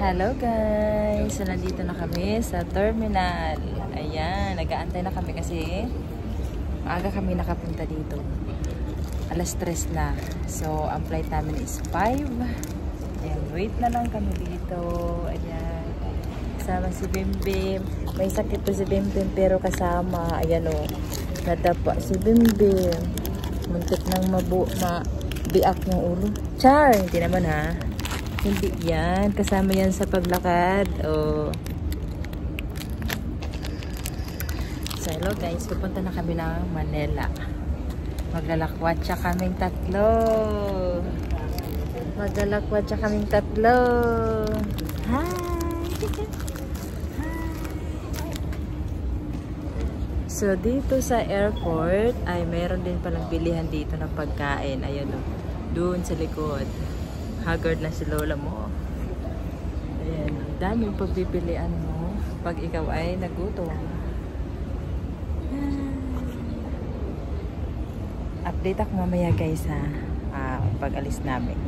Hello guys! So nandito na kami sa terminal. Ayan, nag-aantay na kami kasi maaga kami nakapunta dito. Alas 3 na. So ang flight namin is 5. Ayan, wait na lang kami dito. Ayan. Kasama si Bimbim. May sakit po si Bimbim pero kasama. Ayan o. Nadapa si Bimbim. Muntik nang mabiak yung ulo. Char! Hindi naman ha. Hindi yan. Kasama yan sa paglakad. Oh. So, hello guys. Pupunta na kami ng Manila. Maglalakwatsa kaming tatlo. Maglalakwatsa kaming tatlo. Hi! So, dito sa airport ay meron din palang bilihan dito ng pagkain. Ayan o. Doon sa likod. Haggard na si lola mo. Ayan, ang daming pagpipilian mo pag ikaw ay nagutom. Update ako mamaya guys ha, pag alis namin.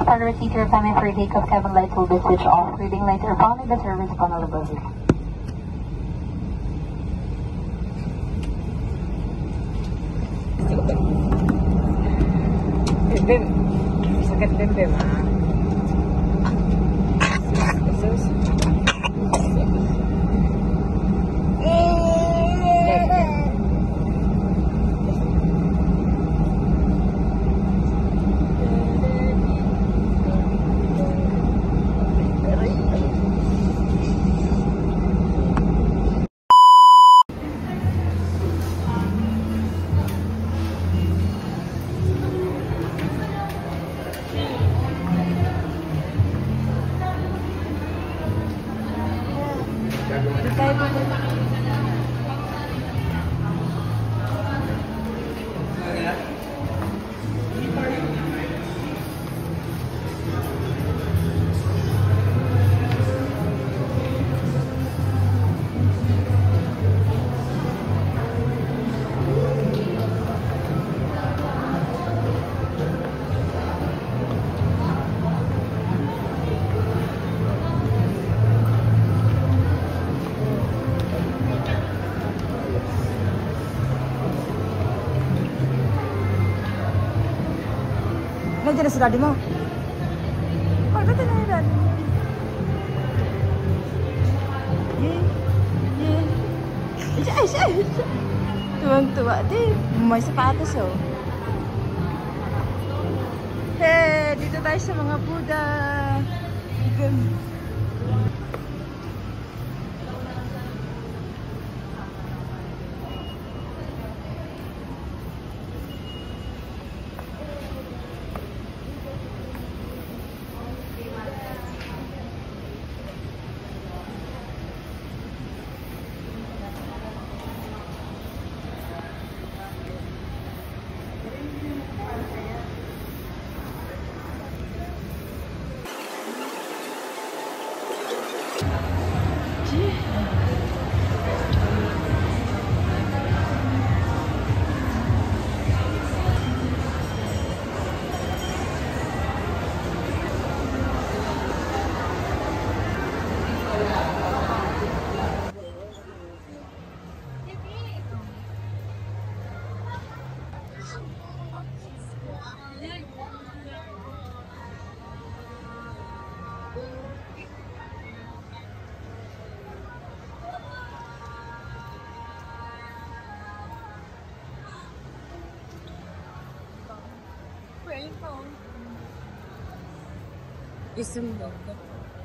Upon receipt, your family for take of cabin lights will be switched off. Reading lights are found in the service panel above you. Bimbim. Sakit Bimbim ha. Nandiyan na si daddy mo. Bakit na yung daddy mo? Ay! Tuwang-tuwa din. May sapatos oh. Hey! Dito tayo sa mga Buddha.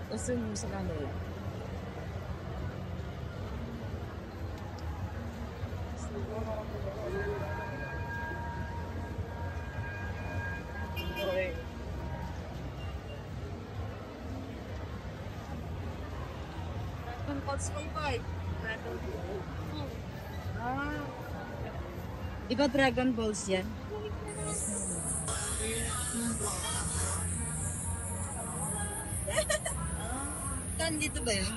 Isum sa kanila. Iba Dragon Balls yan. Saan dito ba yun?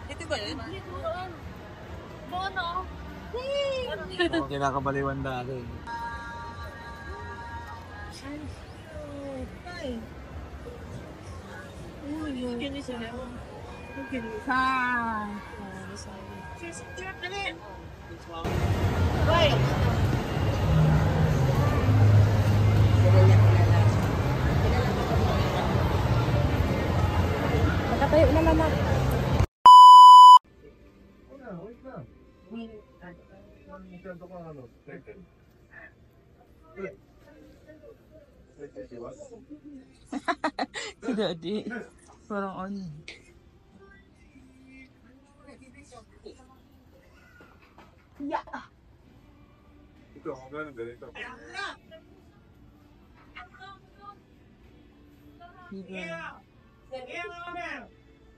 Dito ba yun? Kinakabaliwan dati. Nakatayo na mama. Si Daddy. Parang on. Ito, ang gano'n ganito.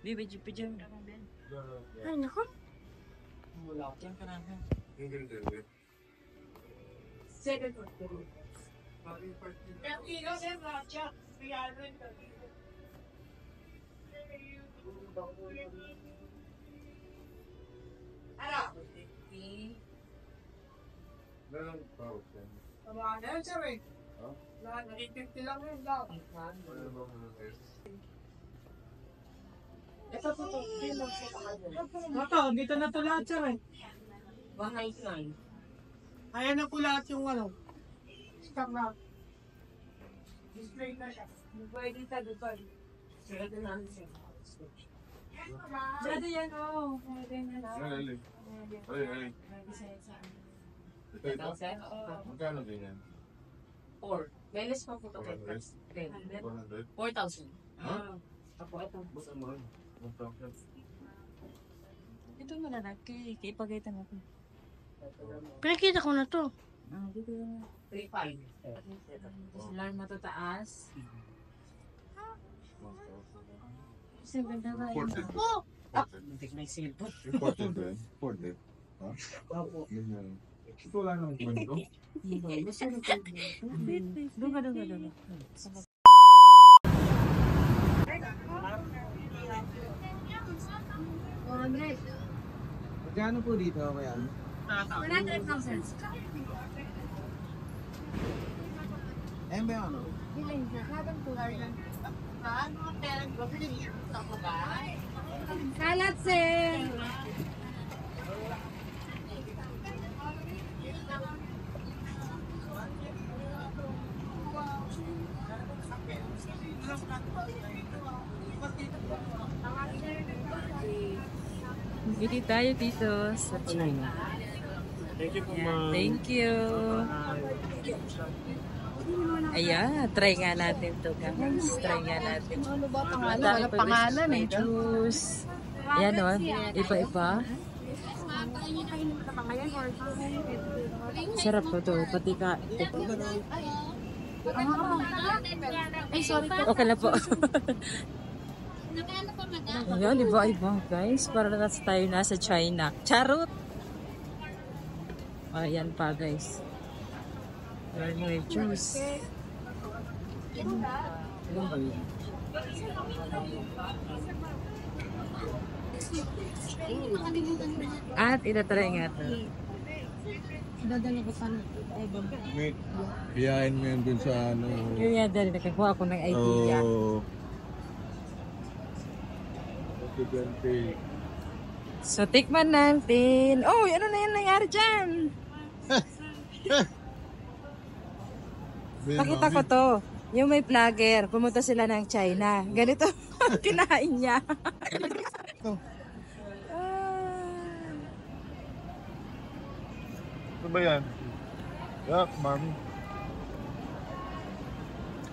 Bibi, jipidyan. Ay, naku. Diyan ka namin. yung ganito. Ganun tawag yan. Ito, dito na to lahat sir eh. 199. Ayan na po lahat yung ano. Stop na. Display na siya. Pwede sa dito. Pwede na siya. Pwede yan oh. Pwede na lang. Ay. Ito. Magkano ganyan? 4. May less pa po ito. 100? 100? 4,000. Ha? Ako, ito. Basta mo rin. 1,000. Ito mo na kay ipagaytan natin. Pinakita ko na to. Dito na. 3,500. Tapos alarm matataas. 40. Oh! Hindi ko na yung cellphone. Important ba yan? Important. Ha? Opo. Ganyan. Ito wala nang kwento. Doon ka. Magkano po dito kaya? 100,000. Ayan ba yung ano? Kalat sir! Bili tayo dito sa China. Thank you po, Ayan, thank you. Ayan, try nga natin to guys. Try nga natin. Ano ba pangalan? Wala Wala pangalan eh. Juice. Ayan o, iba-iba. Sarap po to, pati ka. Ay, sorry po. Okay na po. Ayan, iba-iba guys. Para na tayo nasa China. Charot! Ayan pa guys. Ayan mo yung juice. At itatry nga ito. Dadala ko sana. Wait. Hiyain mo yun dun sa ano. Yun nga dahil nakakuha ako ng idea. Oh. Estudyante. So, tikman natin. Oh, ano na yan nangyari dyan? Pakita ko to. Yung may vlogger, pumunta sila ng China. Ganito, kinain niya. Ano ba yan? Yak, mami.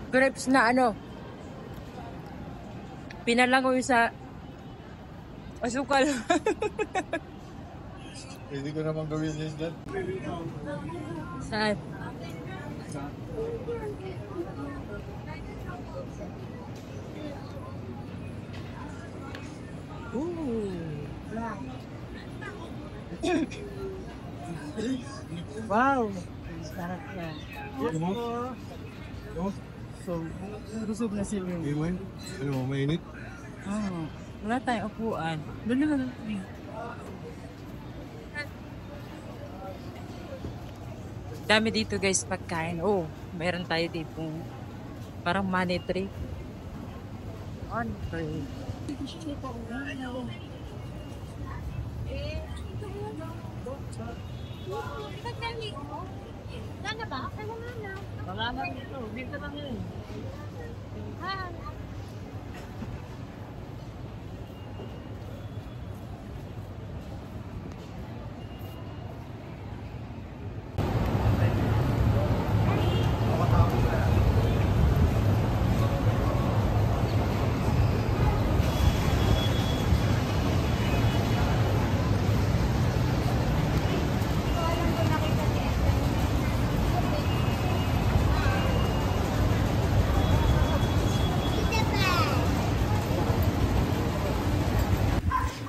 Grapes na ano. Pinalangoy sa asukal. Hindi ko naman gawin yun dyan. Saan? Ooh. Wow. Sarap na. So, busog na si Will. Iwan? Ano, mainit? Wala tayong upuan. Doon naman. Dami dito guys pagkain. Oh, meron tayo dito. Parang money tree. On tree. Wala na dito. Dito lang yun.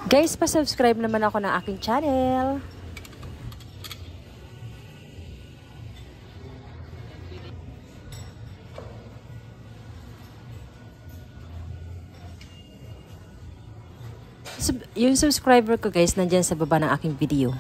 Guys, pa-subscribe naman ako ng aking channel. Yung subscriber ko guys, nandyan sa baba ng aking video.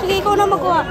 Sige, ikaw na magkuha.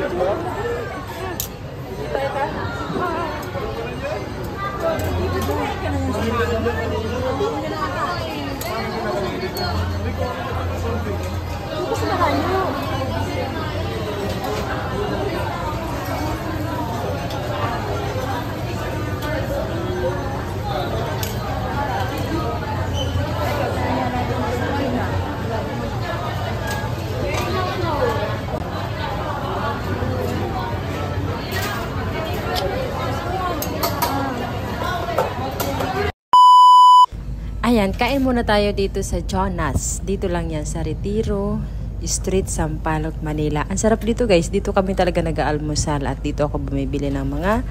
Ayan, kain muna tayo dito sa Jonas. Dito lang yan sa Retiro Street, Sampaloc, Manila. Ang sarap dito guys. Dito kami talaga nag-aalmusal at dito ako bumibili ng mga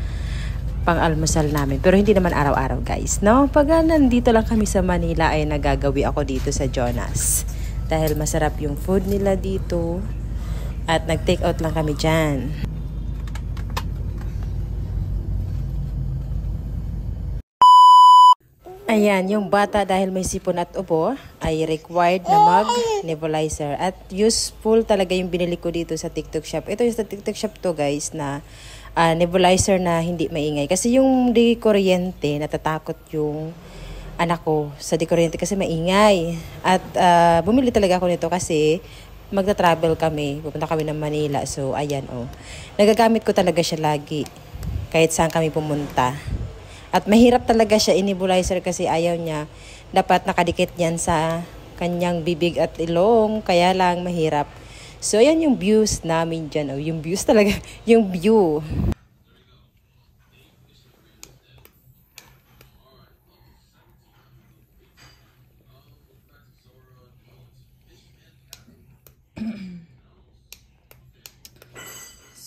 pang-almusal namin. Pero hindi naman araw-araw guys, no? Pag nandito lang kami sa Manila ay nagagawi ako dito sa Jonas. Dahil masarap yung food nila dito at nag-take out lang kami dyan. Ayan, yung bata dahil may sipon at ubo ay required na mag-nebulizer. At useful talaga yung binili ko dito sa TikTok shop. Ito yung sa TikTok shop to guys na nebulizer na hindi maingay. Kasi yung di kuryente, natatakot yung anak ko sa di kuryente kasi maingay. At bumili talaga ako nito kasi magta-travel kami. Pupunta kami ng Manila. So, ayan oh. Nagagamit ko talaga siya lagi. Kahit saan kami pumunta. At mahirap talaga siya i-nebulizer kasi ayaw niya. Dapat nakadikit yan sa kanyang bibig at ilong. Kaya lang mahirap. So, ayan yung views namin dyan. Oh, yung views talaga. Yung view.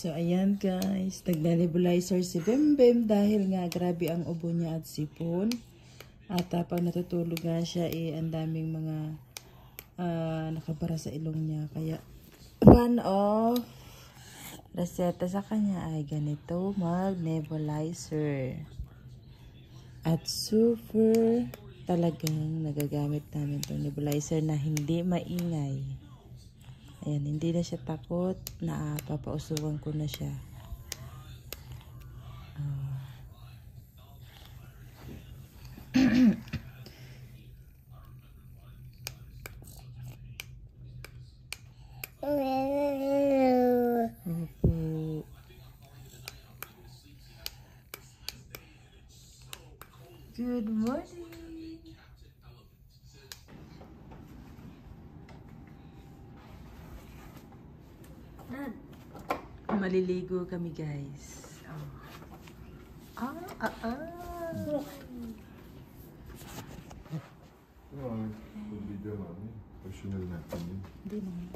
So, ayan guys, nagna-nebulizer si Bembem dahil nga grabe ang ubo niya at sipon. At pag natutulog nga siya, ang daming mga nakabara sa ilong niya. Kaya, one of reseta sa kanya ay ganito, mag-nebulizer. At super talagang nagagamit namin itong nebulizer na hindi maingay. Ayan, hindi na siya takot na papausuwan ko na siya. Opo. Good morning! Maliligo kami guys. Video namin. Personal natin yun. Hindi naman.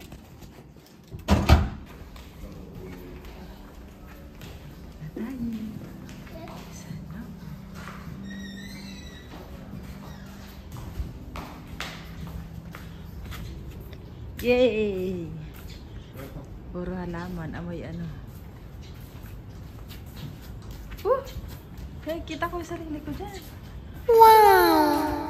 Yay! Puro halaman, amoy ano. Hey, kita ko yung sarili ko dyan. Wow!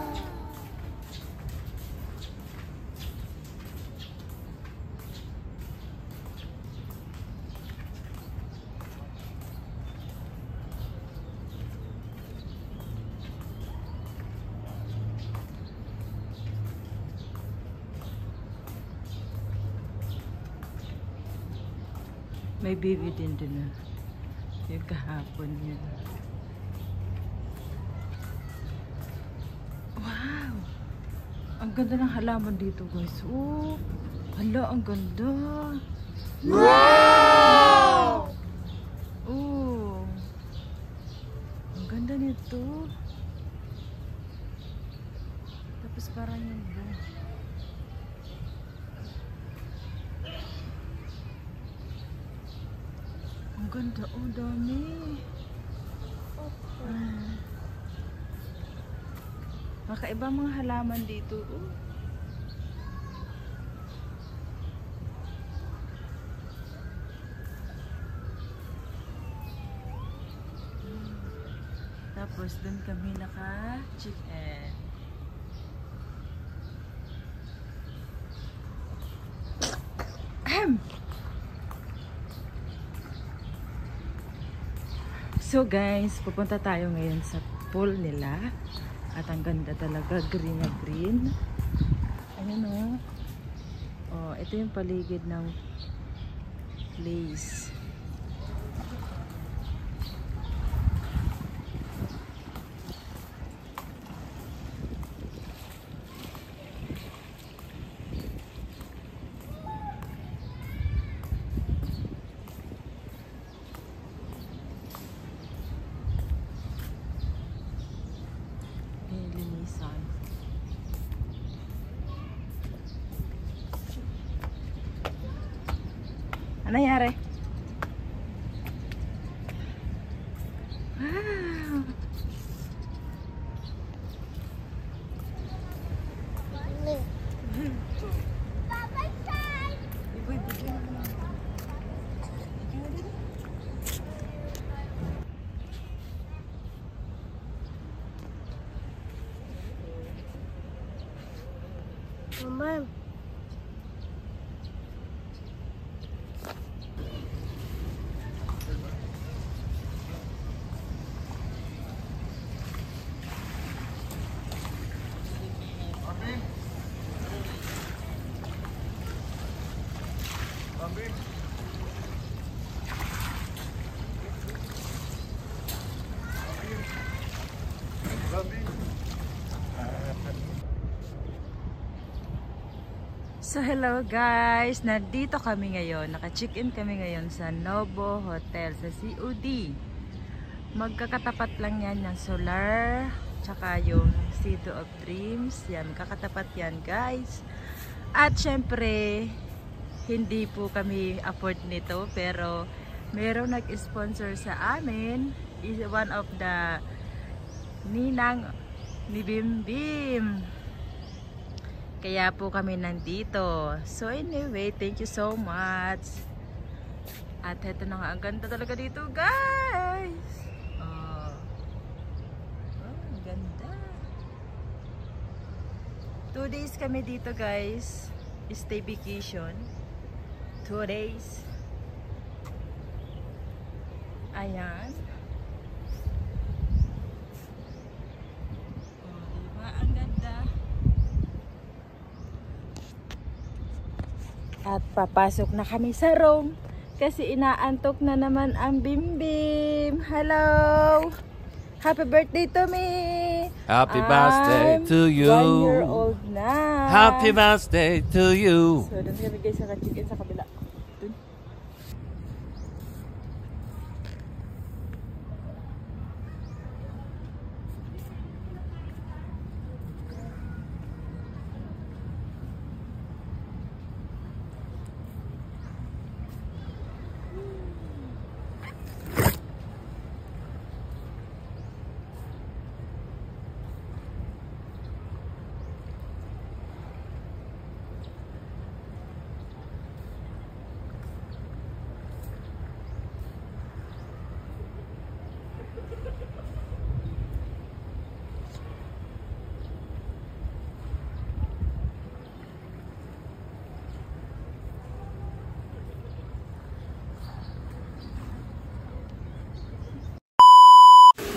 May baby din na. Yung kahapon yun. Wow! Ang ganda ng halaman dito guys. Oh! Hala, ang ganda! Wow! Oh! Ang ganda nito. Tapos parang yung ang ganda, oh dami. Makaiba mga halaman dito. Oh. Tapos dun kami naka-chicken. So guys, pupunta tayo ngayon sa pool nila. At ang ganda talaga, green na green. Ayun o. Oh, ito yung paligid ng place. Ano nangyari? Wow! Mama. So hello guys, nandito kami ngayon, naka-check-in kami ngayon sa Novo Hotel sa COD. Magkakatapat lang yan ng Solar, tsaka yung City of Dreams, yan, kakatapat yan guys. At syempre, hindi po kami afford nito, pero merong nag-sponsor sa amin, is one of the ninang ni Bim Bim. Kaya po kami nandito. So anyway, thank you so much. At eto na nga, ang ganda talaga dito guys. Oh, ang ganda. 2 days kami dito guys. Stay vacation. 2 days. Ayan. Oh, diba? Ang ganda. At papasok na kami sa room kasi inaantok na naman ang Bim Bim. Hello! Happy birthday to me! Happy birthday to you. 1 year old na. Happy birthday to you. So, doon kami guys sa chicken sa kabila. Dun.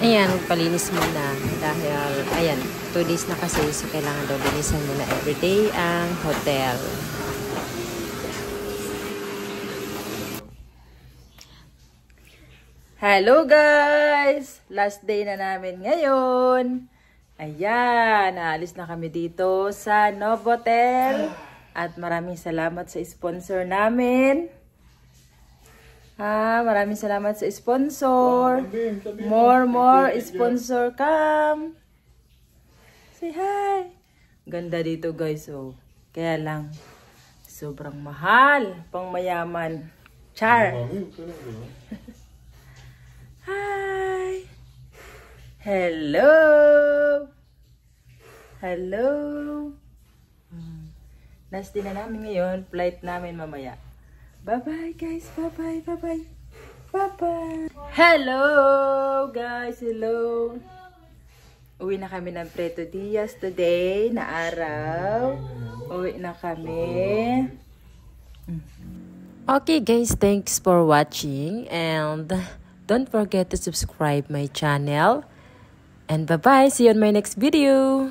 Ayan, palinis muna dahil, ayan, 2 days na kasi, so kailangan daw linisan muna everyday ang hotel. Hello guys! Last day na namin ngayon. Ayan, naalis na kami dito sa Novotel. At maraming salamat sa sponsor namin. Maraming salamat sa sponsor. More sponsor come. Say hi. Ganda dito guys, oh. Kaya lang sobrang mahal, pang mayaman. Char. Hi. Hello. Hello. Last din na namin ngayon, flight namin mamaya. Bye-bye guys. Bye-bye. Bye-bye. Bye-bye. Hello guys. Hello. Uwi na kami ng Preto Diaz today na araw. Uwi na kami. Okay guys, thanks for watching and don't forget to subscribe my channel. And bye-bye. See you on my next video.